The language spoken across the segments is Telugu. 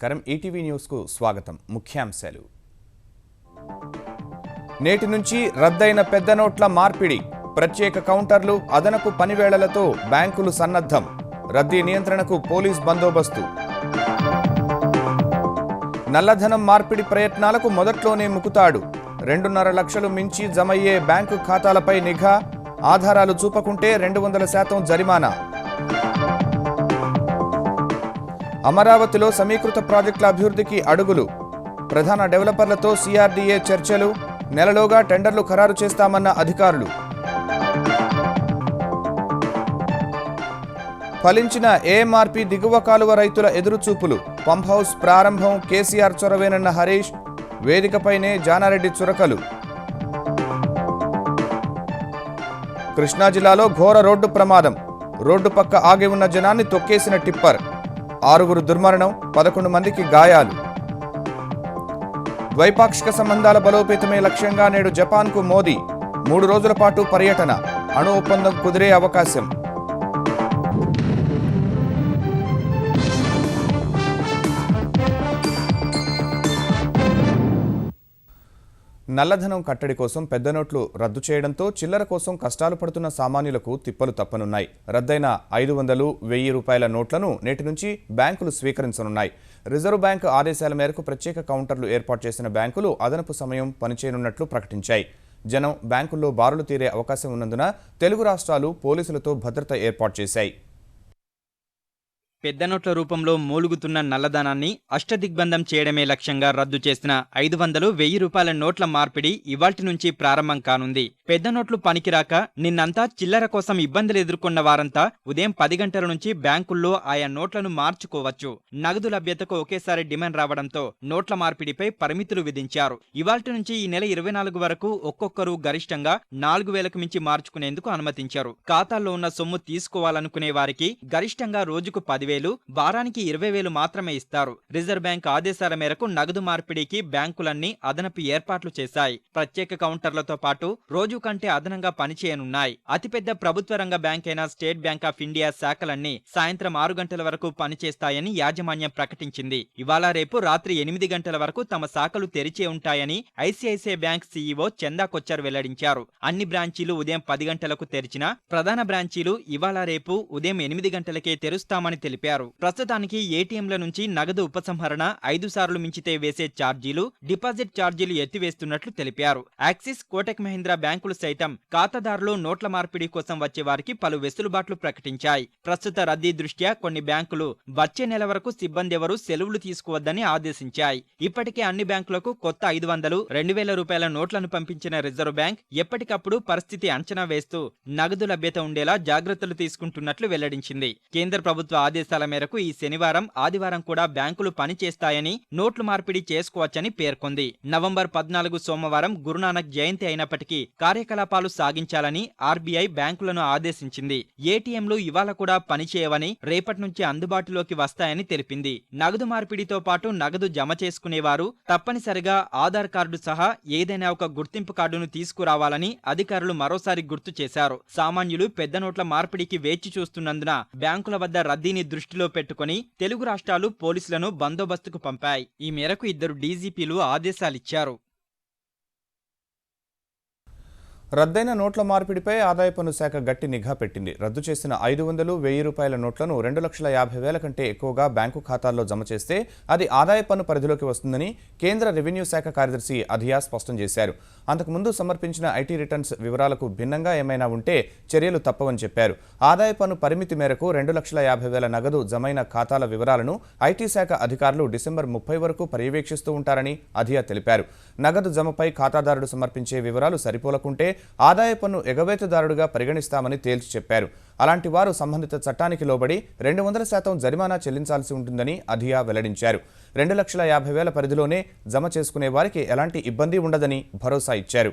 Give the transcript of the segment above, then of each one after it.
నమస్కారం ఈటీవీ న్యూస్ కు స్వాగతం ముఖ్యాంశాలు నేటి నుంచి రద్దయిన పెద్ద నోట్ల మార్పిడి ప్రత్యేక కౌంటర్లు అదనపు పనివేళలతో బ్యాంకులు సన్నద్ధం రద్దీ నియంత్రణకు పోలీస్ బందోబస్తు నల్లధనం మార్పిడి ప్రయత్నాలకు మొదట్లోనే ముకుతాడు 2.5 లక్షలు మించి జమయ్యే బ్యాంకు ఖాతాలపై నిఘా ఆధారాలు చూపకుంటే 200% జరిమానా అమరావతిలో సమీకృత ప్రాజెక్టుల అభివృద్ధికి అడుగులు ప్రధాన డెవలపర్లతో సిఆర్డీఏ చర్చలు నెలలోగా టెండర్లు ఖరారు చేస్తామన్న అధికారులు ఫలించిన ఏఎంఆర్పీ దిగువ కాలువ రైతుల ఎదురుచూపులు పంప్ హౌస్ ప్రారంభం కేసీఆర్ చొరవేనన్న హరీష్ వేదికపైనే జానారెడ్డి చురకలు కృష్ణా జిల్లాలో ఘోర రోడ్డు ప్రమాదం రోడ్డు పక్క ఆగి ఉన్న జనాన్ని తొక్కేసిన టిప్పర్ 6 దుర్మరణం 11 మందికి గాయాలు ద్వైపాక్షిక సంబంధాల బలోపేతమే లక్ష్యంగా నేడు జపాన్కు మోదీ 3 రోజుల పాటు పర్యటన అణు ఒప్పందం కుదిరే అవకాశం నల్లధనం కట్టడి కోసం పెద్ద నోట్లు రద్దు చేయడంతో చిల్లర కోసం కష్టాలు పడుతున్న సామాన్యులకు తిప్పలు తప్పనున్నాయి రద్దయిన 500, 1000 రూపాయల నోట్లను నేటి నుంచి బ్యాంకులు స్వీకరించనున్నాయి రిజర్వ్ బ్యాంక్ ఆదేశాల మేరకు ప్రత్యేక కౌంటర్లు ఏర్పాటు చేసిన బ్యాంకులు అదనపు సమయం పనిచేయనున్నట్లు ప్రకటించాయి జనం బ్యాంకుల్లో బారులు తీరే అవకాశం ఉన్నందున తెలుగు రాష్ట్రాలు పోలీసులతో భద్రత ఏర్పాటు చేశాయి పెద్ద నోట్ల రూపంలో మూలుగుతున్న నల్లధనాన్ని అష్టదిగ్బంధం చేయడమే లక్ష్యంగా రద్దు చేసిన 500, 1000 రూపాయల నోట్ల మార్పిడి ఇవాల్టి నుంచి ప్రారంభం కానుంది పెద్ద నోట్లు పనికిరాక నిన్నంతా చిల్లర కోసం ఇబ్బందులు ఎదుర్కొన్న వారంతా ఉదయం 10 గంటల నుంచి బ్యాంకుల్లో ఆయా నోట్లను మార్చుకోవచ్చు నగదు లభ్యతకు ఒకేసారి డిమాండ్ రావడంతో నోట్ల మార్పిడిపై పరిమితులు విధించారు ఇవాల్టి నుంచి ఈ నెల 24 వరకు ఒక్కొక్కరు గరిష్టంగా 4000కు మించి మార్చుకునేందుకు అనుమతించారు ఖాతాల్లో ఉన్న సొమ్ము తీసుకోవాలనుకునే వారికి గరిష్టంగా రోజుకు 10,000 వారానికి 20,000 మాత్రమే ఇస్తారు రిజర్వ్ బ్యాంక్ ఆదేశాల మేరకు నగదు మార్పిడికి బ్యాంకులన్నీ అదనపు ఏర్పాట్లు చేశాయి ప్రత్యేక కౌంటర్లతో పాటు రోజు కంటే అదనంగా పనిచేయనున్నాయి అతిపెద్ద ప్రభుత్వ రంగ బ్యాంక్ అయిన స్టేట్ బ్యాంక్ ఆఫ్ ఇండియా శాఖలన్నీ సాయంత్రం 6 గంటల వరకు పనిచేస్తాయని యాజమాన్యం ప్రకటించింది ఇవాళ రేపు రాత్రి 8 గంటల వరకు తమ శాఖలు తెరిచే ఉంటాయని ఐసిఐసిఐ బ్యాంక్ సీఈఓ చందా కొచ్చర్ వెల్లడించారు అన్ని బ్రాంచీలు ఉదయం 10 గంటలకు తెరిచినా ప్రధాన బ్రాంచీలు ఇవాళ రేపు ఉదయం 8 గంటలకే తెరుస్తామని తెలిపారు ప్రస్తుతానికి ఏటీఎంల నుంచి నగదు ఉపసంహరణ 5 సార్లు మించితే వేసే ఛార్జీలు డిపాజిట్ ఛార్జీలు ఎత్తివేస్తున్నట్లు తెలిపారు యాక్సిస్ కోటక్ మహీంద్రా బ్యాంకులు సైతం ఖాతాదారులు నోట్ల మార్పిడి కోసం వచ్చే వారికి పలు వెసులుబాట్లు ప్రకటించాయి ప్రస్తుత రద్దీ దృష్ట్యా కొన్ని బ్యాంకులు వచ్చే నెల వరకు సిబ్బంది ఎవరూ సెలవులు తీసుకోవద్దని ఆదేశించాయి ఇప్పటికే అన్ని బ్యాంకులకు కొత్త 500, 2,000 రూపాయల నోట్లను పంపించిన రిజర్వ్ బ్యాంక్ ఎప్పటికప్పుడు పరిస్థితి అంచనా వేస్తూ నగదు లభ్యత ఉండేలా జాగ్రత్తలు తీసుకుంటున్నట్లు వెల్లడించింది కేంద్ర ప్రభుత్వ ఆదేశాల మేరకు ఈ శనివారం ఆదివారం కూడా బ్యాంకులు పనిచేస్తాయని నోట్లు మార్పిడి చేసుకోవచ్చని పేర్కొంది నవంబర్ 14 సోమవారం గురునానక్ జయంతి అయినప్పటికీ కార్యకలాపాలు సాగించాలని ఆర్బీఐ బ్యాంకులను ఆదేశించింది ఏటీఎంలు ఇవాళ కూడా పనిచేయవని రేపటి నుంచి అందుబాటులోకి వస్తాయని తెలిపింది నగదు మార్పిడితో పాటు నగదు జమ చేసుకునేవారు తప్పనిసరిగా ఆధార్ కార్డు సహా ఏదైనా ఒక గుర్తింపు కార్డును తీసుకురావాలని అధికారులు మరోసారి గుర్తు చేశారు సామాన్యులు పెద్ద నోట్ల మార్పిడికి వేచి చూస్తున్నందున బ్యాంకుల వద్ద రద్దీని దృష్టిలో పెట్టుకుని తెలుగు రాష్ట్రాలు పోలీసులను బందోబస్తుకు పంపాయి ఈ మేరకు 2 డీజీపీలు ఆదేశాలిచ్చారు రద్దయిన నోట్ల మార్పిడిపై ఆదాయ పన్ను శాఖ గట్టి నిఘా పెట్టింది రద్దు చేసిన 500, 1000 రూపాయల నోట్లను 2,50,000 కంటే ఎక్కువగా బ్యాంకు ఖాతాల్లో జమ చేస్తే అది ఆదాయ పన్ను పరిధిలోకి వస్తుందని కేంద్ర రెవెన్యూ శాఖ కార్యదర్శి అధియా స్పష్టం చేశారు అంతకుముందు సమర్పించిన ఐటీ రిటర్న్స్ వివరాలకు భిన్నంగా ఏమైనా ఉంటే చర్యలు తప్పవని చెప్పారు ఆదాయ పన్ను పరిమితి మేరకు 2,50,000 నగదు జమైన ఖాతాల వివరాలను ఐటీ శాఖ అధికారులు డిసెంబర్ 30 వరకు పర్యవేక్షిస్తూ ఉంటారని అధియా తెలిపారు నగదు జమపై ఖాతాదారుడు సమర్పించే వివరాలు సరిపోలకుంటే ఆదాయ పన్ను ఎగవేతదారుడుగా పరిగణిస్తామని తేల్చి చెప్పారు అలాంటి వారు సంబంధిత చట్టానికి లోబడి 200% జరిమానా చెల్లించాల్సి ఉంటుందని అధియా వెల్లడించారు 2,50,000 పరిధిలోనే జమ చేసుకునే వారికి ఎలాంటి ఇబ్బంది ఉండదని భరోసా ఇచ్చారు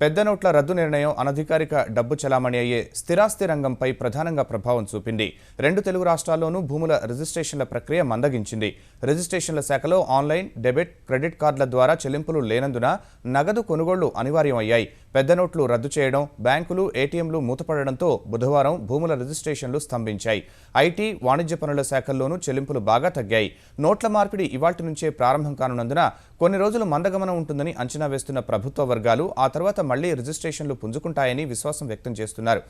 పెద్ద నోట్ల రద్దు నిర్ణయం అనధికారిక డబ్బు చలామణి అయ్యే స్థిరాస్తి రంగంపై ప్రధానంగా ప్రభావం చూపింది. 2 తెలుగు రాష్ట్రాల్లోనూ భూముల రిజిస్ట్రేషన్ల ప్రక్రియ మందగించింది. రిజిస్ట్రేషన్ల శాఖలో ఆన్లైన్, డెబిట్, క్రెడిట్ కార్డుల ద్వారా చెల్లింపులు లేనందున నగదు కొనుగోళ్లు అనివార్యమయ్యాయి. పెద్ద నోట్లు రద్దు చేయడం, బ్యాంకులు, ఏటీఎంలు మూతపడడంతో బుధవారం భూముల రిజిస్ట్రేషన్లు స్తంభించాయి. ఐటీ, వాణిజ్య పనుల శాఖల్లోనూ చెల్లింపులు బాగా తగ్గాయి. నోట్ల మార్పిడి ఇవాల్టి నుంచే ప్రారంభం కానున్నందున కొన్ని రోజులు మందగమనం ఉంటుందని అంచనా వేస్తున్న ప్రభుత్వ వర్గాలు ఆ తర్వాత మళ్లీ రిజిస్ట్రేషన్లు పుంజుకుంటాయని విశ్వాసం వ్యక్తం చేస్తున్నారు.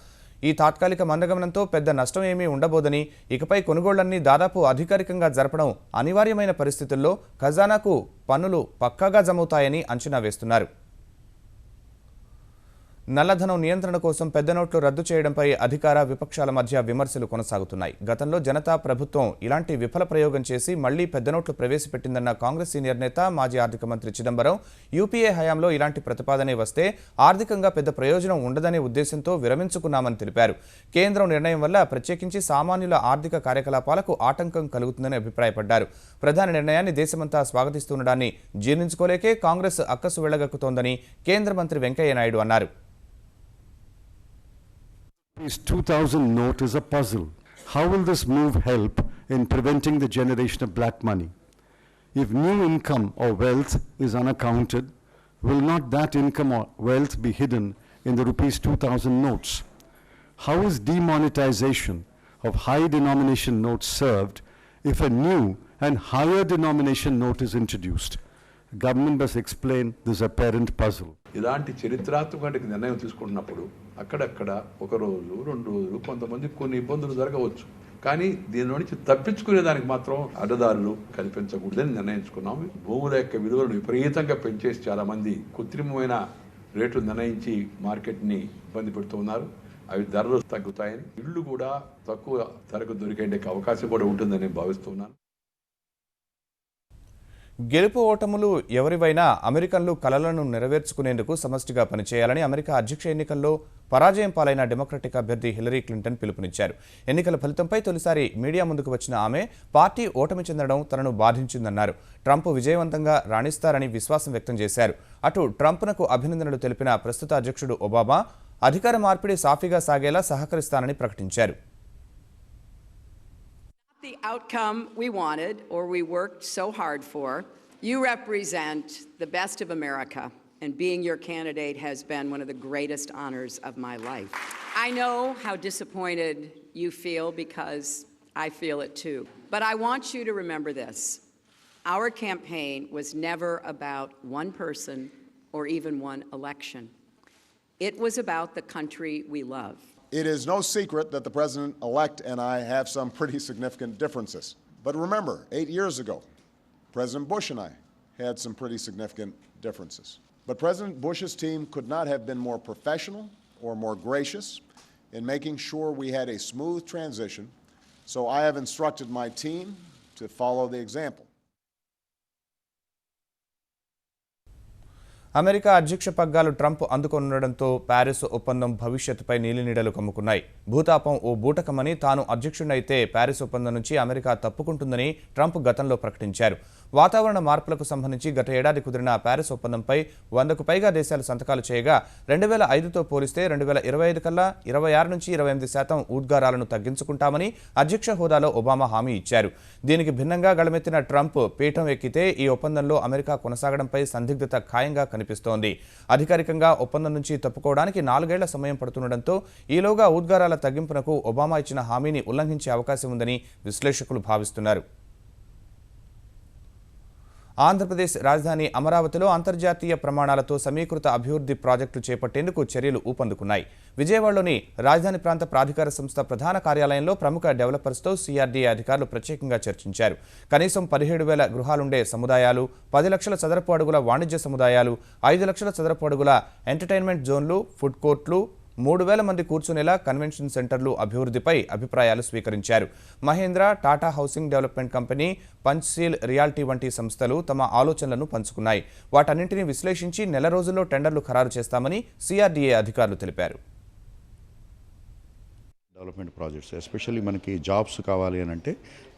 ఈ తాత్కాలిక మందగమనంతో పెద్ద నష్టం ఏమీ ఉండబోదని, ఇకపై కొనుగోళ్లన్నీ దాదాపు అధికారికంగా జరపడం అనివార్యమైన పరిస్థితుల్లో ఖజానాకు పన్నులు పక్కాగా జమవుతాయని అంచనా వేస్తున్నారు. నల్లధనం నియంత్రణ కోసం పెద్ద నోట్లు రద్దు చేయడంపై అధికార, విపక్షాల మధ్య విమర్శలు కొనసాగుతున్నాయి. గతంలో జనతా ప్రభుత్వం ఇలాంటి విఫల ప్రయోగం చేసి మళ్లీ పెద్ద నోట్లు ప్రవేశపెట్టిందన్న కాంగ్రెస్ సీనియర్ నేత, మాజీ ఆర్థిక మంత్రి చిదంబరం, యూపీఏ హయాంలో ఇలాంటి ప్రతిపాదనే వస్తే ఆర్థికంగా పెద్ద ప్రయోజనం ఉండదనే ఉద్దేశంతో విరమించుకున్నామని తెలిపారు. కేంద్రం నిర్ణయం వల్ల ప్రత్యేకించి సామాన్యుల ఆర్థిక కార్యకలాపాలకు ఆటంకం కలుగుతుందని అభిప్రాయపడ్డారు. ప్రధాని నిర్ణయాన్ని దేశమంతా స్వాగతిస్తుండడాన్ని జీర్ణించుకోలేకే కాంగ్రెస్ అక్కసు వెళ్లగక్కుతోందని కేంద్ర మంత్రి వెంకయ్య నాయుడు అన్నారు. This 2000 note is a puzzle. How will this move help in preventing the generation of black money? If new income or wealth is unaccounted, will not that income or wealth be hidden in the rupees 2000 notes? How is demonetization of high denomination notes served if a new and higher denomination note is introduced? Government must explain this apparent puzzle. ఇలాంటి చరిత్రాత్మక నిర్ణయం తీసుకుంటున్నప్పుడు అక్కడక్కడ 1 రోజు 2 రోజులు కొంతమంది కొన్ని ఇబ్బందులు జరగవచ్చు. కానీ దీని నుంచి తప్పించుకునే దానికి మాత్రం అడ్డదారులు కల్పించకూడదని నిర్ణయించుకున్నాం. భూముల యొక్క విలువలను విపరీతంగా పెంచేసి చాలా మంది కృత్రిమమైన రేట్లు నిర్ణయించి మార్కెట్ని ఇబ్బంది పెడుతున్నారు. అవి ధరలు తగ్గుతాయని, ఇళ్ళు కూడా తక్కువ ధరకు దొరికే అవకాశం కూడా ఉంటుందని భావిస్తున్నాను. గెలుపు ఓటములు ఎవరివైనా అమెరికన్లు కలలను నెరవేర్చుకునేందుకు సమష్టిగా పనిచేయాలని అమెరికా అధ్యక్ష ఎన్నికల్లో పరాజయం పాలైన డెమోక్రటిక్ అభ్యర్థి హిల్లరీ క్లింటన్ పిలుపునిచ్చారు. ఎన్నికల ఫలితంపై తొలిసారి మీడియా ముందుకు వచ్చిన ఆమె పార్టీ ఓటమి చెందడం తనను బాధించిందన్నారు. ట్రంప్ విజయవంతంగా రాణిస్తారని విశ్వాసం వ్యక్తం చేశారు. అటు ట్రంప్నకు అభినందనలు తెలిపిన ప్రస్తుత అధ్యక్షుడు ఒబామా అధికార మార్పిడి సాఫీగా సాగేలా సహకరిస్తానని ప్రకటించారు. The outcome we wanted or we worked so hard for. You represent the best of America, and being your candidate has been one of the greatest honors of my life. I know how disappointed you feel because I feel it too. But I want you to remember this. Our campaign was never about one person or even one election. It was about the country we love. It is no secret that the president-elect and I have some pretty significant differences. But remember, 8 years ago, President Bush and I had some pretty significant differences. But President Bush's team could not have been more professional or more gracious in making sure we had a smooth transition, so I have instructed my team to follow the example. America అధ్యక్ష పగ్గాలు ట్రంప్ అందుకొనుండడంతో ప్యారిస్ ఒప్పందం భవిష్యత్తుపై నీలినీడలు కమ్ముకున్నాయి. భూతాపం ఓ బూటకమని, తాను అధ్యక్షుడైతే ప్యారిస్ ఒప్పందం నుంచి అమెరికా తప్పుకుంటుందని ట్రంప్ గతంలో ప్రకటించారు. వాతావరణ మార్పులకు సంబంధించి గత ఏడాది కుదిరిన ప్యారిస్ ఒప్పందంపై 100కు పైగా దేశాలు సంతకాలు చేయగా 2005తో పోలిస్తే 2025 కల్లా 26 నుంచి 28% ఉద్గారాలను తగ్గించుకుంటామని అధ్యక్ష హోదాలో ఒబామా హామీ ఇచ్చారు. దీనికి భిన్నంగా గళమెత్తిన ట్రంప్ పీఠం ఎక్కితే ఈ ఒప్పందంలో అమెరికా కొనసాగడంపై సందిగ్ధత ఖాయంగా కనిపిస్తోంది. అధికారికంగా ఒప్పందం నుంచి తప్పుకోవడానికి 4 ఏళ్ల సమయం పడుతుండటంతో ఈలోగా ఉద్గారాల తగ్గింపునకు ఒబామా ఇచ్చిన హామీని ఉల్లంఘించే అవకాశం ఉందని విశ్లేషకులు భావిస్తున్నారు. ఆంధ్రప్రదేశ్ రాజధాని అమరావతిలో అంతర్జాతీయ ప్రమాణాలతో సమీకృత అభివృద్ధి ప్రాజెక్టులు చేపట్టేందుకు చర్యలు ఊపందుకున్నాయి. విజయవాడలోని రాజధాని ప్రాంత ప్రాధికార సంస్థ ప్రధాన కార్యాలయంలో ప్రముఖ డెవలపర్స్తో సిఆర్డీఏ అధికారులు ప్రత్యేకంగా చర్చించారు. కనీసం 17,000 గృహాలుండే సముదాయాలు, 10 లక్షల చదరపు అడుగుల వాణిజ్య సముదాయాలు, 5 లక్షల చదరపు అడుగుల ఎంటర్టైన్మెంట్ జోన్లు, ఫుడ్ కోర్టులు, 3,000 మంది కూర్చునేలా కన్వెన్షన్ సెంటర్లు అభివృద్ధిపై అభిప్రాయాలు స్వీకరించారు. Mahindra, Tata housing development company, Panchshil realty వంటి సంస్థలు తమ ఆలోచనలను పంచుకున్నాయి. వాటన్నింటినీ విశ్లేషించి నెల రోజుల్లో టెండర్లు ఖరారు చేస్తామని సిఆర్డీఏ అధికారులు తెలిపారు. డెవలప్మెంట్ ప్రాజెక్ట్స్ ఎస్పెషల్లీ మనకి జాబ్స్ కావాలి అని అంటే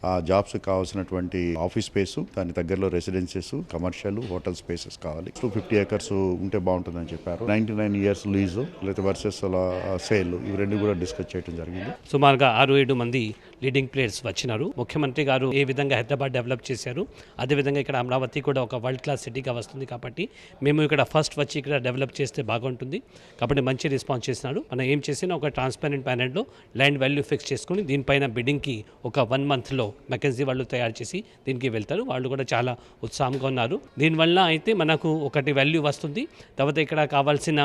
ఆ జాబ్స్ కావాల్సినటువంటి ఆఫీస్ స్పేస్, దాని దగ్గరలో రెసిడెన్సెస్, కమర్షియల్, హోటల్ స్పేసెస్ కావాలి. 250 acres ఉంటే బాగుంటుందని చెప్పారు. 99 years లీజు లేదా వర్సెస్ సేల్, ఇవి రెండు కూడా డిస్కస్ చేయడం జరిగింది. సుమారుగా 6-7 మంది లీడింగ్ ప్లేయర్స్ వచ్చినారు. ముఖ్యమంత్రి గారు ఏ విధంగా హైదరాబాద్ డెవలప్ చేశారు, అదేవిధంగా ఇక్కడ అమరావతి కూడా ఒక వరల్డ్ క్లాస్ సిటీగా వస్తుంది కాబట్టి మేము ఇక్కడ ఫస్ట్ వచ్చి ఇక్కడ డెవలప్ చేస్తే బాగుంటుంది కాబట్టి మంచి రెస్పాన్స్ చేసినారు. మనం ఏం చేసినా ఒక ట్రాన్స్పరెంట్ ప్యానెల్లో ల్యాండ్ వాల్యూ ఫిక్స్ చేసుకుని దీనిపైన బిడ్డింగ్కి ఒక 1 monthలో మెకెన్సీ వాళ్ళు తయారు చేసి దీనికి వెళ్తారు. వాళ్ళు కూడా చాలా ఉత్సాహంగా ఉన్నారు. దీనివల్ల అయితే మనకు ఒకటి వాల్యూ వస్తుంది. తర్వాత ఇక్కడ కావాల్సిన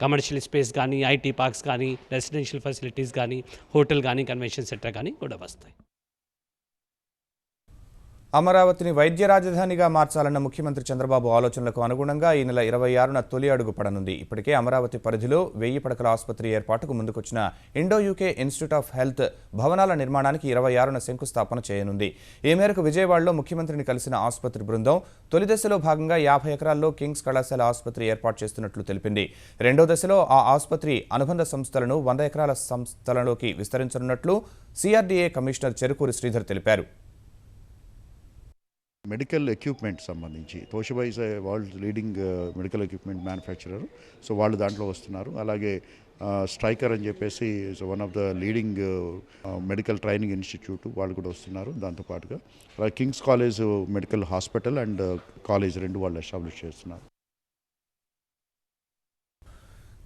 కమర్షియల్ స్పేస్ కానీ, ఐటీ పార్క్స్ కానీ, రెసిడెన్షియల్ ఫెసిలిటీస్ కానీ, హోటల్ కానీ, కన్వెన్షన్ సెంటర్ కానీ కూడా వస్తాయి. అమరావతిని వైద్య రాజధానిగా మార్చాలన్న ముఖ్యమంత్రి చంద్రబాబు ఆలోచనలకు అనుగుణంగా ఈ నెల 26న తొలి అడుగు పడనుంది. ఇప్పటికే అమరావతి పరిధిలో 1000 పడకల ఆసుపత్రి ఏర్పాటుకు ముందుకొచ్చిన Indo UK institute of health భవనాల నిర్మాణానికి 26న శంకుస్థాపన చేయనుంది. ఈ మేరకు విజయవాడలో ముఖ్యమంత్రిని కలిసిన ఆసుపత్రి బృందం తొలి దశలో భాగంగా 50 ఎకరాల్లో కింగ్స్ కళాశాల ఆసుపత్రి ఏర్పాటు చేస్తున్నట్లు తెలిపింది. రెండో దశలో ఆ ఆసుపత్రి అనుబంధ సంస్థలను 100 ఎకరాల సంస్థలలోకి విస్తరించనున్నట్లు సిఆర్డీఏ కమిషనర్ చెరుకూరి శ్రీధర్ తెలిపారు. మెడికల్ ఎక్విప్మెంట్ సంబంధించి Toshiba is a world leading medical equipment manufacturer. So వాళ్ళు దాంట్లో వస్తున్నారు. అలాగే స్ట్రైకర్ అని చెప్పేసి one of the leading medical training institute, వాళ్ళు కూడా వస్తున్నారు. దాంతోపాటుగా అలాగే Kings college medical hospital and college రెండు వాళ్ళు ఎస్టాబ్లిష్ చేస్తున్నారు.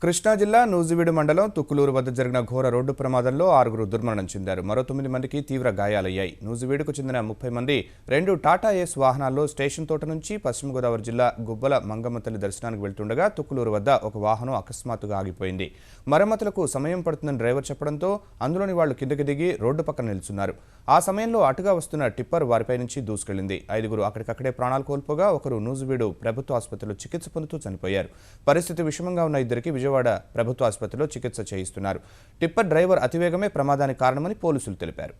కృష్ణా జిల్లా నూజివీడు మండలం తుక్కులూరు వద్ద జరిగిన ఘోర రోడ్డు ప్రమాదంలో 6 దుర్మరణం చెందారు. మరో 9 మందికి తీవ్ర గాయాలయ్యాయి. నూజివీడుకు చెందిన 30 మంది 2 టాటా ఏస్ వాహనాల్లో స్టేషన్ తోట నుంచి పశ్చిమ గోదావరి జిల్లా గుబ్బల మంగమ్మ తల్లి దర్శనానికి వెళ్తుండగా తుక్కులూరు వద్ద ఒక వాహనం అకస్మాత్తుగా ఆగిపోయింది. మరమ్మతులకు సమయం పడుతుందని డ్రైవర్ చెప్పడంతో అందులోని వాళ్లు కిందకి దిగి రోడ్డు పక్కన నిల్చున్నారు. ఆ సమయంలో అటుగా వస్తున్న టిప్పర్ వారిపై నుంచి దూసుకెళ్లింది. 5 అక్కడికక్కడే ప్రాణాలు కోల్పోగా ఒకరు నూజివీడు ప్రభుత్వ ఆసుపత్రిలో చికిత్స పొందుతూ చనిపోయారు. పరిస్థితి విషమంగా ఉన్న ఇద్దరికి విజయవాడ ప్రభుత్వ ఆసుపత్రిలో చికిత్స చేయిస్తున్నారు. టిప్పర్ డ్రైవర్ అతివేగమే ప్రమాదానికి కారణమని పోలీసులు తెలిపారు.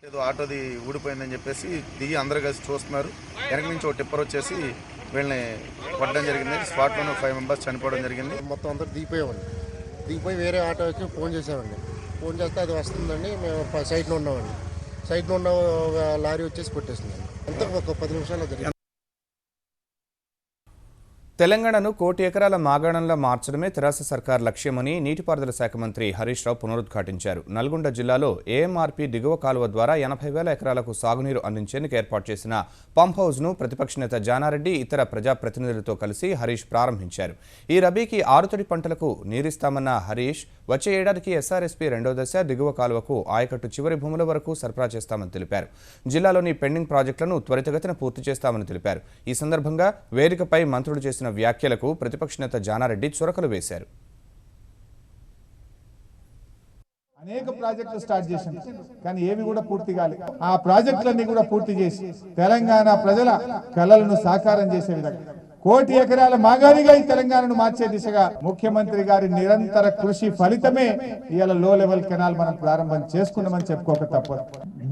ఏదో ఆటోది ఊడిపోయిందని చెప్పేసి దిగి అందరూ కలిసి చూస్తున్నారు. వెనక నుంచి ఒక టిప్పర్ వచ్చేసి వీళ్ళని పడడం జరిగింది. స్పాట్లోనే 5 members చనిపోవడం జరిగింది. మొత్తం అందరూ దిగిపోయి వేరే ఆటోకి ఫోన్ చేసామండి. ఫోన్ చేస్తే అది వస్తుందండి. మేము సైడ్లో ఉన్నామండి. సైడ్లో ఉన్న లారీ వచ్చేసి కొట్టేసిందండి. అంతా ఒక 10 నిమిషాల్లో జరిగింది. తెలంగాణను 1 కోటి ఎకరాల మాగాణంలా మార్చడమే తెరాస సర్కార్ లక్ష్యమని నీటిపారుదల శాఖ మంత్రి హరీష్ రావు పునరుద్ఘాటించారు. నల్గొండ జిల్లాలో ఏఎంఆర్పీ దిగువ కాలువ ద్వారా 80,000 ఎకరాలకు సాగునీరు అందించేందుకు ఏర్పాటు చేసిన పంప్ హౌస్ను ప్రతిపక్ష నేత జానారెడ్డి ఇతర ప్రజాప్రతినిధులతో కలిసి హరీష్ ప్రారంభించారు. ఈ రబీకి 6 తడి పంటలకు నీరిస్తామన్న హరీష్ వచ్చే ఏడాదికి ఎస్ఆర్ఎస్పీ 2వ దశ దిగువ కాలువకు ఆయకట్టు చివరి భూముల వరకు సరఫరా చేస్తామని తెలిపారు. జిల్లాలోని పెండింగ్ ప్రాజెక్టులను త్వరితగతిన పూర్తి చేస్తామని తెలిపారు. ఈ సందర్భంగా వేదికపై మంత్రులు చేసిన వ్యాఖ్యలకు ప్రతిపక్ష నేత జానారెడ్డి చురకలు వేశారు. అనేక ప్రాజెక్టులు స్టార్ట్ చేశాం, కానీ ఏవి కూడా పూర్తి కాలేదు. ఆ ప్రాజెక్టులన్నీ కూడా పూర్తి చేసి తెలంగాణ ప్రజల కలలను సాకారం చేసే విధంగా 1 కోటి ఎకరాల మాగాణిగా ఈ తెలంగాణను మార్చే దిశగా ముఖ్యమంత్రి గారి నిరంతర కృషి ఫలితమే ఇవాళ లో లెవెల్ కెనాల్ మనం ప్రారంభం చేసుకున్నామని చెప్పుకోక తప్పదు.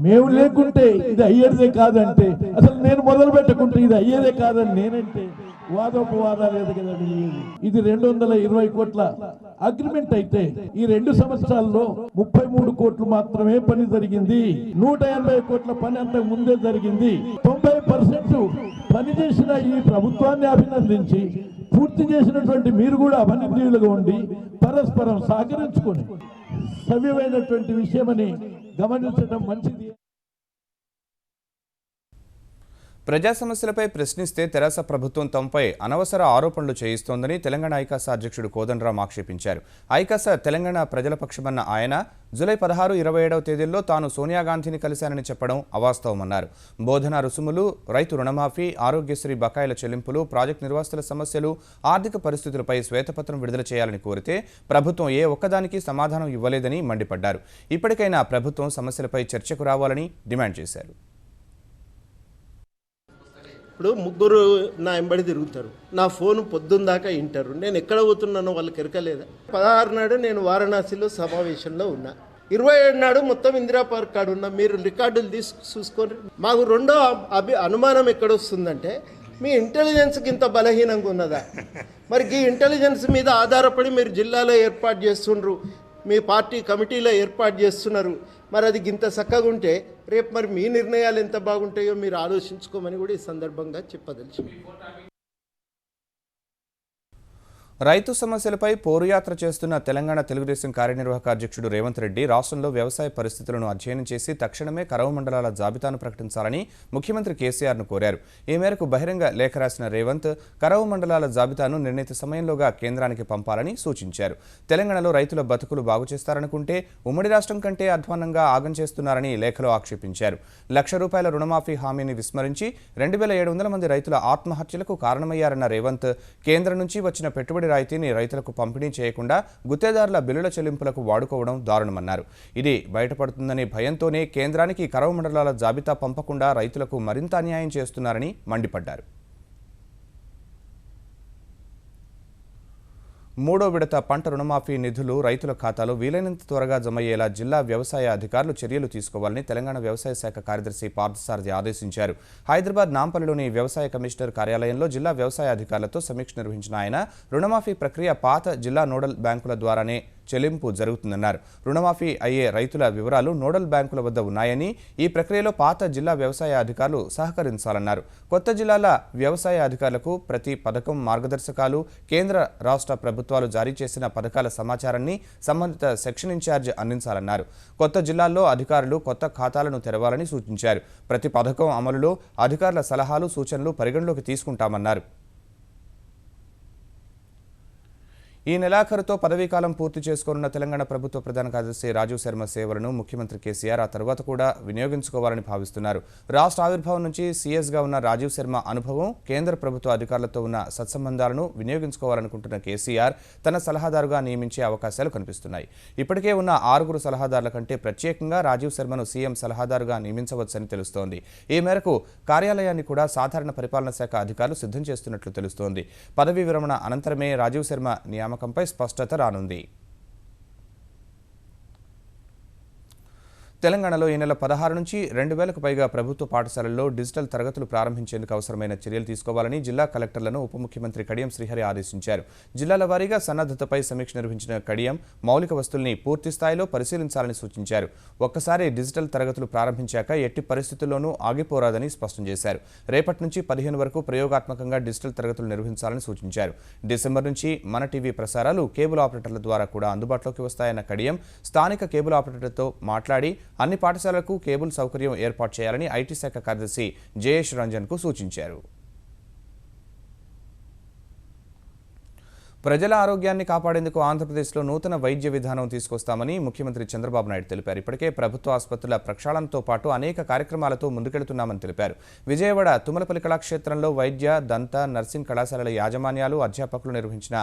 మేము లేకుంటే ఇది అయ్యేదే కాదంటే, అసలు నేను మొదలు పెట్టకుంటే ఇది అయ్యేదే కాదని నేనంటే వాదోపవాదాలు లేదు కదండి. ఇది 220 కోట్ల అగ్రిమెంట్ అయితే ఈ 2 సంవత్సరాల్లో 33 కోట్లు మాత్రమే పని జరిగింది. 180 కోట్ల పని అంతకు ముందే జరిగింది. 90% పని చేసిన ఈ ప్రభుత్వాన్ని అభినందించి పూర్తి చేసినటువంటి మీరు కూడా అభినందనీయులుగా ఉండి పరస్పరం సహకరించుకొని సవ్యమైనటువంటి విషయమని గమనించడం మంచిది. ప్రజా సమస్యలపై ప్రశ్నిస్తే తెరాస ప్రభుత్వం తమపై అనవసర ఆరోపణలు చేయిస్తోందని తెలంగాణ ఐకాస అధ్యక్షుడు కోదండరాం ఆక్షేపించారు. ఐకాస తెలంగాణ ప్రజల పక్షమన్న ఆయన జూలై 16, 27వ తేదీల్లో తాను సోనియా గాంధీని కలిశానని చెప్పడం అవాస్తవమన్నారు. బోధన రుసుములు, రైతు రుణమాఫీ, ఆరోగ్యశ్రీ బకాయిల చెల్లింపులు, ప్రాజెక్టు నిర్వాసితుల సమస్యలు, ఆర్థిక పరిస్థితులపై శ్వేతపత్రం విడుదల చేయాలని కోరితే ప్రభుత్వం ఏ ఒక్కదానికి సమాధానం ఇవ్వలేదని మండిపడ్డారు. ఇప్పటికైనా ప్రభుత్వం సమస్యలపై చర్చకు రావాలని డిమాండ్ చేశారు. ఇప్పుడు 3 నా వెంబడి తిరుగుతారు. నా ఫోన్ పొద్దున్న దాకా వింటారు. నేను ఎక్కడ పోతున్నానో వాళ్ళకి ఎరకలేదా? 16 నాడు నేను వారణాసిలో సమావేశంలో ఉన్నా. 27 నాడు మొత్తం ఇందిరా పార్క్ కాడు ఉన్నా. మీరు రికార్డులు చూసుకొని మాకు రెండో అనుమానం ఎక్కడొస్తుందంటే మీ ఇంటెలిజెన్స్కి ఇంత బలహీనంగా ఉన్నదా? మరి ఈ ఇంటెలిజెన్స్ మీద ఆధారపడి మీరు జిల్లాలో ఏర్పాటు చేస్తున్నారు, మీ పార్టీ కమిటీలో ఏర్పాటు చేస్తున్నారు. మరి అది గింత చక్కగా ఉంటే రేపు మరి మీ నిర్ణయాలు ఎంత బాగుంటాయో మీరు ఆలోచించుకోమని కూడా ఈ సందర్భంగా చెప్పదలిచింది. రైతు సమస్యలపై పోరుయాత్ర చేస్తున్న తెలంగాణ తెలుగుదేశం కార్యనిర్వాహక అధ్యక్షుడు రేవంత్ రెడ్డి రాష్ట్రంలో వ్యవసాయ పరిస్థితులను అధ్యయనం చేసి తక్షణమే కరవు మండలాల జాబితాను ప్రకటించాలని ముఖ్యమంత్రి కేసీఆర్ను కోరారు. ఈ మేరకు బహిరంగ లేఖ రాసిన రేవంత్ కరవు మండలాల జాబితాను నిర్ణీత సమయంలోగా కేంద్రానికి పంపాలని సూచించారు. తెలంగాణలో రైతుల బతుకులు బాగు చేస్తారనుకుంటే ఉమ్మడి రాష్ట్రం కంటే అధ్వాన్నంగా ఆగం చేస్తున్నారని లేఖలో ఆక్షేపించారు. ₹1,00,000 రుణమాఫీ హామీని విస్మరించి 2,700 మంది రైతుల ఆత్మహత్యలకు కారణమయ్యారన్న రేవంత్ కేంద్రం నుంచి వచ్చిన పెట్టుబడి రాయితీని రైతులకు పంపిణీ చేయకుండా గుత్తేదారుల బిల్లుల చెల్లింపులకు వాడుకోవడం దారుణమన్నారు. ఇది బయటపడుతుందనే భయంతోనే కేంద్రానికి కరవు మండలాల జాబితా పంపకుండా రైతులకు మరింత అన్యాయం చేస్తున్నారని మండిపడ్డారు. మూడో విడత పంట రుణమాఫీ నిధులు రైతుల ఖాతాలో వీలైనంత త్వరగా జమయ్యేలా జిల్లా వ్యవసాయ అధికారులు చర్యలు తీసుకోవాలని తెలంగాణ వ్యవసాయ శాఖ కార్యదర్శి పార్థసారథి ఆదేశించారు. హైదరాబాద్ నాంపల్లిలోని వ్యవసాయ కమిషనర్ కార్యాలయంలో జిల్లా వ్యవసాయ అధికారులతో సమీక్ష నిర్వహించిన ఆయన రుణమాఫీ ప్రక్రియ పాత జిల్లా నోడల్ బ్యాంకుల ద్వారానే చెల్లింపు జరుగుతుందన్నారు. రుణమాఫీ అయ్యే రైతుల వివరాలు నోడల్ బ్యాంకుల వద్ద ఉన్నాయని ఈ ప్రక్రియలో పాత జిల్లా వ్యవసాయ అధికారులు సహకరించాలన్నారు. కొత్త జిల్లాల వ్యవసాయ అధికారులకు ప్రతి పథకం మార్గదర్శకాలు, కేంద్ర రాష్ట్ర ప్రభుత్వాలు జారీ చేసిన పథకాల సమాచారాన్ని సంబంధిత సెక్షన్ ఇన్ఛార్జ్ అందించాలన్నారు. కొత్త జిల్లాల్లో అధికారులు కొత్త ఖాతాలను తెరవాలని సూచించారు. ప్రతి పథకం అమలులో అధికారుల సలహాలు, సూచనలు పరిగణలోకి తీసుకుంటామన్నారు. ఈ నెలాఖరుతో పదవీకాలం పూర్తి చేసుకోనున్న తెలంగాణ ప్రభుత్వ ప్రధాన కార్యదర్శి రాజీవ్ శర్మ సేవలను ముఖ్యమంత్రి కేసీఆర్ ఆ తర్వాత కూడా వినియోగించుకోవాలని భావిస్తున్నారు. రాష్ట్ర ఆవిర్భావం నుంచి సీఎస్గా ఉన్న రాజీవ్ శర్మ అనుభవం, కేంద్ర ప్రభుత్వ అధికారులతో ఉన్న సత్సంబంధాలను వినియోగించుకోవాలనుకుంటున్న కేసీఆర్ తన సలహాదారుగా నియమించే అవకాశాలు కనిపిస్తున్నాయి. ఇప్పటికే ఉన్న 6 సలహాదారుల కంటే ప్రత్యేకంగా రాజీవ్ శర్మను సీఎం సలహాదారుగా నియమించవచ్చని తెలుస్తోంది. ఈ మేరకు కార్యాలయాన్ని కూడా సాధారణ పరిపాలనా శాఖ అధికారులు సిద్ధం చేస్తున్నట్లు తెలుస్తోంది. పదవీ విరమణ అనంతరమే రాజీవ్ శర్మ నియామకంపై స్పష్టత రానుంది. తెలంగాణలో ఈ నెల 16 నుంచి 2,000కు పైగా ప్రభుత్వ పాఠశాలల్లో డిజిటల్ తరగతులు ప్రారంభించేందుకు అవసరమైన చర్యలు తీసుకోవాలని జిల్లా కలెక్టర్లను ఉప ముఖ్యమంత్రి కడియం శ్రీహరి ఆదేశించారు. జిల్లాల వారీగా సన్నద్ధతపై సమీక్ష నిర్వహించిన కడియం మౌలిక వస్తువుల్ని పూర్తి స్థాయిలో పరిశీలించాలని సూచించారు. ఒక్కసారి డిజిటల్ తరగతులు ప్రారంభించాక ఎట్టి పరిస్థితుల్లోనూ ఆగిపోరాదని స్పష్టం చేశారు. రేపటి నుంచి 15 వరకు ప్రయోగాత్మకంగా డిజిటల్ తరగతులు నిర్వహించాలని సూచించారు. డిసెంబర్ నుంచి మన టీవీ ప్రసారాలు కేబుల్ ఆపరేటర్ల ద్వారా కూడా అందుబాటులోకి వస్తాయన్న కడియం స్థానిక కేబుల్ ఆపరేటర్లతో మాట్లాడి అన్ని పాఠశాలలకు కేబుల్ సౌకర్యం ఏర్పాటు చేయాలని ఐటీ శాఖ కార్యదర్శి జయేష్ రంజన్కు సూచించారు. ప్రజల ఆరోగ్యాన్ని కాపాడేందుకు ఆంధ్రప్రదేశ్లో నూతన వైద్య విధానం తీసుకొస్తామని ముఖ్యమంత్రి చంద్రబాబు నాయుడు తెలిపారు. ఇప్పటికే ప్రభుత్వ ఆసుపత్రుల ప్రక్షాళనతో పాటు అనేక కార్యక్రమాలతో ముందుకెళ్తున్నామని తెలిపారు. విజయవాడ తుమ్మలపల్లి కళాక్షేత్రంలో వైద్య, దంత, నర్సింగ్ కళాశాలల యాజమాన్యాలు, అధ్యాపకులు నిర్వహించిన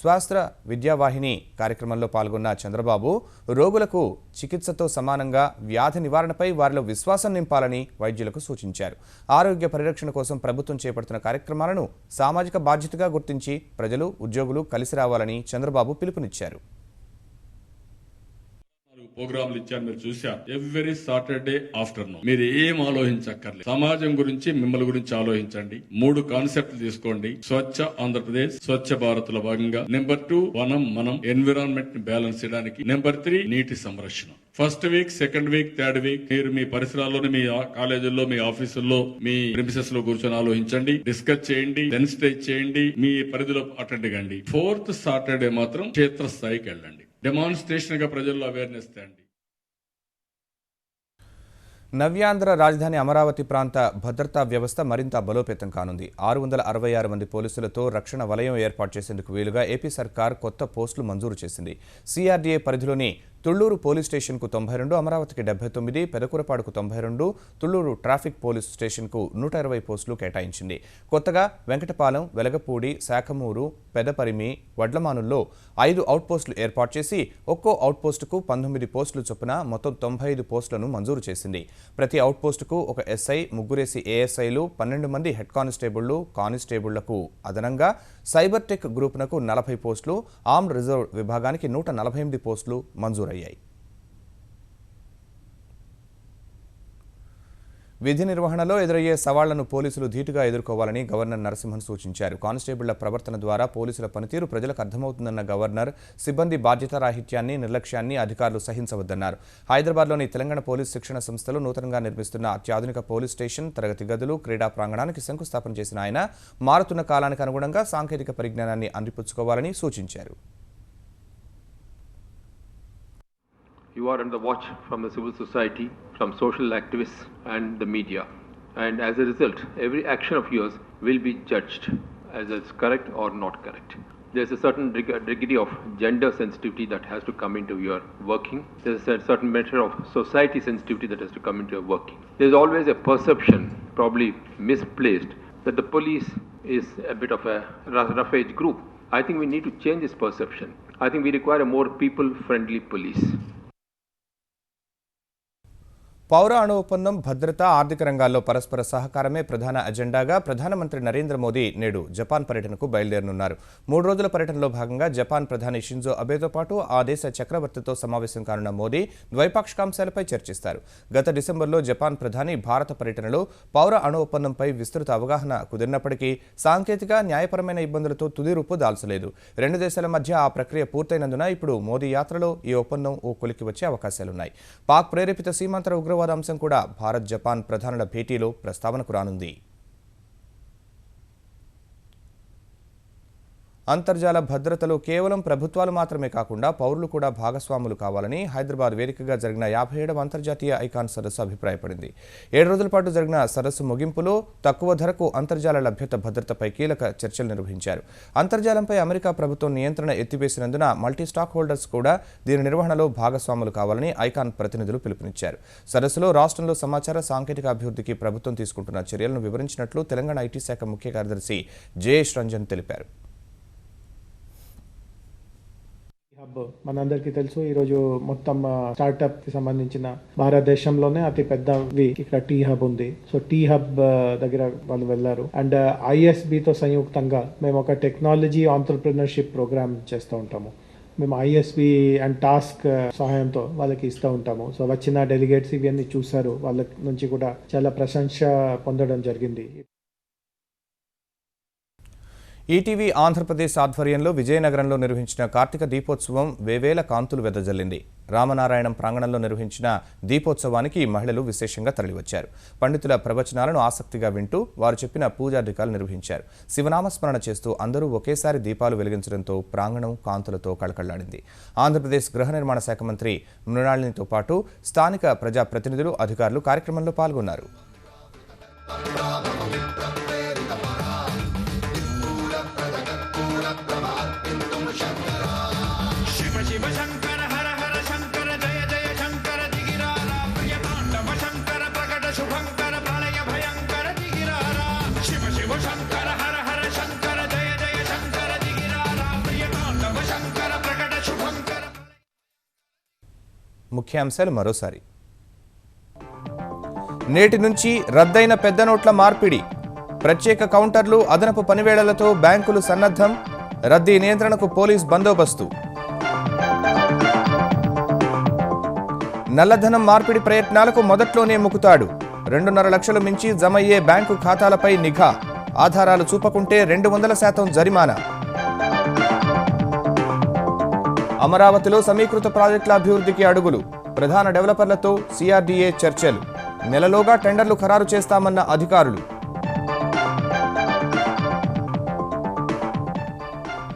స్వాస్థ్య విద్యావాహిని కార్యక్రమంలో పాల్గొన్న చంద్రబాబు రోగులకు చికిత్సతో సమానంగా వ్యాధి నివారణపై వారిలో విశ్వాసం నింపాలని వైద్యులకు సూచించారు. ఆరోగ్య పరిరక్షణ కోసం ప్రభుత్వం చేపడుతున్న కార్యక్రమాలను సామాజిక బాధ్యతగా గుర్తించి ప్రజలు, ఉద్యోగులు కలిసి రావాలని చంద్రబాబు పిలుపునిచ్చారు. ప్రోగ్రాంలు ఇచ్చాను, మీరు చూశారు. ఎవ్రీ సాటర్డే ఆఫ్టర్నూన్ మీరు ఏం ఆలోచించక్కర్లేదు, సమాజం గురించి, మిమ్మల్ని గురించి ఆలోచించండి. 3 కాన్సెప్ట్లు తీసుకోండి. స్వచ్ఛ ఆంధ్రప్రదేశ్, స్వచ్ఛ భారత్ లో భాగంగా నెంబర్ 2 మనం ఎన్విరాన్మెంట్ ని బ్యాలెన్స్ చేయడానికి, నెంబర్ 3 నీటి సంరక్షణ. First week, second week, third week మీరు మీ పరిసరాల్లోని, మీ కాలేజీల్లో, మీ ఆఫీసుల్లో, మీ ప్రిమిసెస్ లో కూర్చొని ఆలోచించండి, డిస్కస్ చేయండి, సెన్సిటైజ్ చేయండి, మీ పరిధిలో అటెండ్ కండి. 4th సాటర్డే మాత్రం క్షేత్రస్థాయికి వెళ్ళండి, డెమాన్స్ట్రేషన్ గా ప్రజల్లో అవేర్నెస్ తేండి. నవ్యాంధ్ర రాజధాని అమరావతి ప్రాంత భద్రతా వ్యవస్థ మరింత బలోపేతం కానుంది. 666 మంది పోలీసులతో రక్షణ వలయం ఏర్పాటు చేసేందుకు వీలుగా ఏపీ సర్కార్ కొత్త పోస్టులు మంజూరు చేసింది. సిఆర్డీఏ పరిధిలోని తుళ్లూరు పోలీస్ స్టేషన్కు 92, అమరావతికి 79, పెదకూరపాడుకు 92, తుళ్లూరు ట్రాఫిక్ పోలీస్ స్టేషన్కు 120 పోస్టులు కేటాయించింది. కొత్తగా వెంకటపాలెం, వెలగపూడి, శాఖమూరు, పెదపరిమి, వడ్లమానుల్లో 5 అవుట్పోస్టులు ఏర్పాటు చేసి ఒక్కో అవుట్పోస్టుకు 19 పోస్టులు చొప్పున మొత్తం 95 పోస్టులను మంజూరు చేసింది. ప్రతి అవుట్పోస్టుకు ఒక ఎస్ఐ, 3 ఏఎస్ఐలు, 12 మంది హెడ్ కానిస్టేబుళ్లు, కానిస్టేబుళ్లకు అదనంగా సైబర్ టెక్ గ్రూప్నకు 40 పోస్టులు, ఆర్మ్డ్ రిజర్వ్ విభాగానికి 148 పోస్టులు మంజూరయ్యాయి. విధి నిర్వహణలో ఎదురయ్యే సవాళ్లను పోలీసులు ధీటుగా ఎదుర్కోవాలని గవర్నర్ నరసింహన్ సూచించారు. కానిస్టేబుళ్ల ప్రవర్తన ద్వారా పోలీసుల పనితీరు ప్రజలకు అర్థమవుతుందన్న గవర్నర్ సిబ్బంది బాధ్యతారాహిత్యాన్ని, నిర్లక్ష్యాన్ని అధికారులు సహించవద్దన్నారు. హైదరాబాద్లోని తెలంగాణ పోలీస్ శిక్షణ సంస్థలో నూతనంగా నిర్మిస్తున్న అత్యాధునిక పోలీస్ స్టేషన్, తరగతి గదులు, క్రీడా ప్రాంగణానికి శంకుస్థాపన చేసిన ఆయన మారుతున్న కాలానికి అనుగుణంగా సాంకేతిక పరిజ్ఞానాన్ని అందిపుచ్చుకోవాలని సూచించారు. You are under watch from the civil society, from social activists and the media. And as a result, every action of yours will be judged as it's correct or not correct. There's a certain degree of gender sensitivity that has to come into your working. There's a certain measure of society sensitivity that has to come into your working. There's always a perception, probably misplaced, that the police is a bit of a rough age group. I think we need to change this perception. I think we require a more people-friendly police. పౌర అణు ఒప్పందం, భద్రత, ఆర్థిక రంగాల్లో పరస్పర సహకారమే ప్రధాన అజెండాగా ప్రధానమంత్రి నరేంద్ర మోదీ నేడు జపాన్ పర్యటనకు బయలుదేరనున్నారు. 3 రోజుల పర్యటనలో భాగంగా జపాన్ ప్రధాని షింజో అబేతో పాటు ఆ దేశ చక్రవర్తితో సమావేశం కానున్న మోదీ ద్వైపాక్షికాంశాలపై చర్చిస్తారు. గత డిసెంబర్లో జపాన్ ప్రధాని భారత పర్యటనలో పౌర అణు ఒప్పందంపై విస్తృత అవగాహన కుదిరినప్పటికీ సాంకేతిక, న్యాయపరమైన ఇబ్బందులతో తుది రూపు దాల్చలేదు. 2 దేశాల మధ్య ఆ ప్రక్రియ పూర్తయినందున ఇప్పుడు మోదీ యాత్రలో ఈ ఒప్పందం ఓ కొలికి వచ్చే అవకాశాలున్నాయి. పాక్ ప్రేరేపిత సీమాంతర ఉగ్రవాద అంశం కూడా భారత్, జపాన్ ప్రధానుల భేటీలో ప్రస్తావనకు రానుంది. అంతర్జాల భద్రతలో కేవలం ప్రభుత్వాలు మాత్రమే కాకుండా పౌరులు కూడా భాగస్వాములు కావాలని హైదరాబాద్ వేదికగా జరిగిన 57వ అంతర్జాతీయ ఐకాన్ సదస్సు అభిప్రాయపడింది. 7 రోజుల పాటు జరిగిన సదస్సు ముగింపులో తక్కువ ధరకు అంతర్జాల లభ్యత భద్రతపై కీలక చర్చలు నిర్వహించారు. అంతర్జాలంపై అమెరికా ప్రభుత్వం నియంత్రణ ఎత్తివేసినందున మల్టీ స్టాక్ హోల్డర్స్ కూడా దీని నిర్వహణలో భాగస్వాములు కావాలని ఐకాన్ ప్రతినిధులు పిలుపునిచ్చారు. సదస్సులో రాష్ట్రంలో సమాచార సాంకేతిక అభివృద్ధికి ప్రభుత్వం తీసుకుంటున్న చర్యలను వివరించినట్లు తెలంగాణ ఐటీ శాఖ ముఖ్య కార్యదర్శి జయేష్ రంజన్ తెలిపారు. హబ్ మనందరికీ తెలుసు, ఈరోజు మొత్తం స్టార్ట్అప్ కి సంబంధించిన భారతదేశంలోనే అతి పెద్దవి ఇక్కడ టీ హబ్ ఉంది. సో టీ హబ్ దగ్గర వాళ్ళు వెళ్ళారు. అండ్ ఐఎస్బితో సంయుక్తంగా మేము ఒక టెక్నాలజీ ఆంటర్ప్రినర్షిప్ ప్రోగ్రామ్ చేస్తూ ఉంటాము. మేము ఐఎస్బి అండ్ టాస్క్ సహాయంతో వాళ్ళకి ఇస్తూ ఉంటాము. సో వచ్చిన డెలిగేట్స్ ఇవన్నీ చూశారు, వాళ్ళ నుంచి కూడా చాలా ప్రశంస పొందడం జరిగింది. ఈటీవీ ఆంధ్రప్రదేశ్ ఆధ్వర్యంలో విజయనగరంలో నిర్వహించిన కార్తీక దీపోత్సవం వేవేల కాంతులు వెదజల్లింది. రామనారాయణం ప్రాంగణంలో నిర్వహించిన దీపోత్సవానికి మహిళలు విశేషంగా తరలివచ్చారు. పండితుల ప్రవచనాలను ఆసక్తిగా వింటూ వారు చెప్పిన పూజాధికాలు నిర్వహించారు. శివనామస్మరణ చేస్తూ అందరూ ఒకేసారి దీపాలు వెలిగించడంతో ప్రాంగణం కాంతులతో కళకళ్లాడింది. ఆంధ్రప్రదేశ్ గృహ నిర్మాణ శాఖ మంత్రి మృణాళినితో పాటు స్థానిక ప్రజాప్రతినిధులు, అధికారులు కార్యక్రమంలో పాల్గొన్నారు. ముఖ్యాంశాలు మరోసారి. నేటి నుంచి రద్దయిన పెద్ద నోట్ల మార్పిడి, ప్రత్యేక కౌంటర్లు, అదనపు పనివేళలతో బ్యాంకులు సన్నద్ధం, రద్దీ నియంత్రణకు పోలీస్ బందోబస్తు. నల్లధనం మార్పిడి ప్రయత్నాలకు మొదట్లోనే ముకుతాడు, 2.5 లక్షలు మించి జమయ్యే బ్యాంకు ఖాతాలపై నిఘా, ఆధారాలు చూపకుంటే 200% జరిమానా. అమరావతిలో సమీకృత ప్రాజెక్టుల అభివృద్ధికి అడుగులు, ప్రధాన డెవలపర్లతో సిఆర్డీఏ చర్చలు, నెలలోగా టెండర్లు ఖరారు చేస్తామన్న అధికారులు.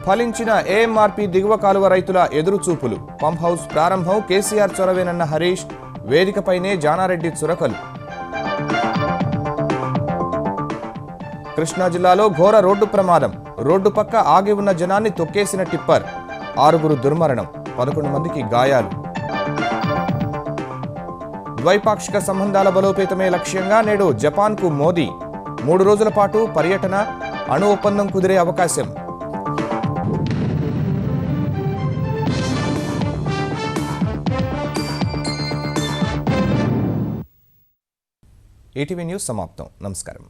ఫలించిన ఏఎంఆర్పీ దిగువ కాలువ రైతుల ఎదురుచూపులు, పంప్ హౌస్ ప్రారంభం కేసీఆర్ చొరవేనన్న హరీష్, వేదికపైనే జానారెడ్డి చురకలు. కృష్ణా జిల్లాలో ఘోర రోడ్డు ప్రమాదం, రోడ్డు పక్క ఆగి ఉన్న జనాన్ని తొక్కేసిన టిప్పర్, 6 దుర్మరణం, 11 మందికి గాయాలు. ద్వైపాక్షిక సంబంధాల బలోపేతమే లక్ష్యంగా నేడు జపాన్కు మోదీ, 3 రోజుల పాటు పర్యటన, అణు ఒప్పందం కుదిరే అవకాశం. ఈటీవీ న్యూస్ సమాప్తం. నమస్కారం.